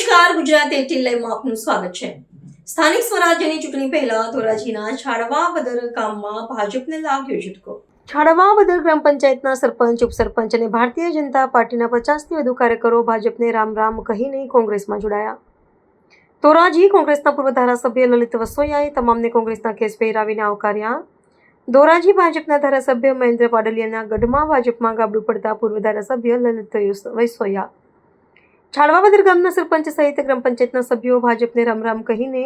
નમસ્કાર, ગુજરાત 18 લાઈવમાં આપનું સ્વાગત છે। સ્થાનિક સ્વરાજ્યની ચૂંટણી પહેલા ધોરાજીના છાડવાવદર ગામમાં ભાજપને લાગ્યો ઝટકો। છાડવાવદર ગ્રામ પંચાયતના સરપંચ, ઉપસરપંચ અને ભારતીય જનતા પાર્ટીના 50થી વધુ કાર્યકરો ભાજપને રામ રામ કહીને કોંગ્રેસમાં જોડાયા। ધોરાજી કોંગ્રેસના પૂર્વ ધારાસભ્ય લલિત વસોયાએ તમામને કોંગ્રેસના કેસ પહેરાવીને આવકાર્યા। ધોરાજી ભાજપના ધારાસભ્ય મહેન્દ્ર પાડલિયાના ગઢમાં ભાજપમાં ગાબડું પડતા પૂર્વ ધારાસભ્ય લલિત વસોયા, છાડવાવદર ગામના સરપંચ સહિત ગ્રામ પંચાયતના સભ્યો ભાજપને રામ રામ કહીને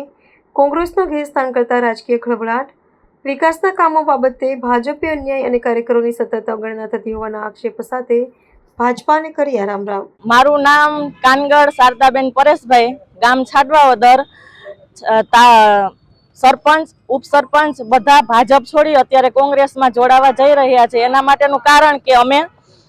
કોંગ્રેસનો ઘેરસ્થાન કરતા રાજકીય ખળભળાટ, વિકાસના કામો બાબતે ભાજપે અન્યાય અને કાર્યકરોની સતત અવગણના થતી હોવાના આક્ષેપ સાથે ભાજપાને કર્યા રામ રામ। મારું નામ કાનગડ શારદાબેન પરેશભાઈ, ગામ છાડવાવદર। સરપંચ, ઉપસરપંચ બધા ભાજપ છોડી અત્યારે કોંગ્રેસમાં જોડાવા જઈ રહ્યા છે। એના માટેનું કારણ કે અમે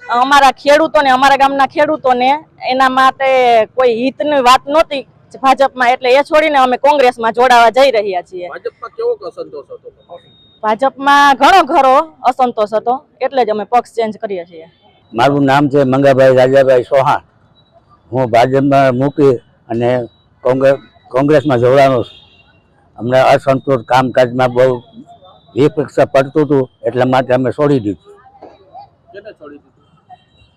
અમારા ખેડૂતોને, અમારા ગામના ખેડૂતોને એના માટે કોઈ હિતની વાત નહોતી ભાજપમાં, એટલે એ છોડીને અમે કોંગ્રેસમાં જોડાવા જઈ રહ્યા છીએ। ભાજપમાં કેવો અસંતોષ હતો? ભાજપમાં ઘણો ખરો અસંતોષ હતો, એટલે જ અમે પક્ષ ચેન્જ કરીએ છીએ। મારું નામ છે મંગાભાઈ રાજાભાઈ ચૌહાણ। હું ભાજપમાં મૂકી અને કોંગ્રેસમાં જોડાનો છું। અમને અસંતોષ કામકાજમાં બહુ વિપક્ષ પડતું હતું, એટલા માટે અમે છોડી દીધું।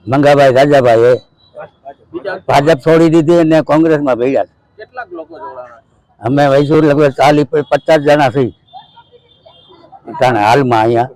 મંગાભાઈ રાજાભાઈ ભાજપ છોડી દીધી અને કોંગ્રેસમાં ભેગા। કેટલાક લોકો જોડાણા? અમે વૈસુર લગભગ 40-50 જણા છીએ હાલમાં અહીંયા।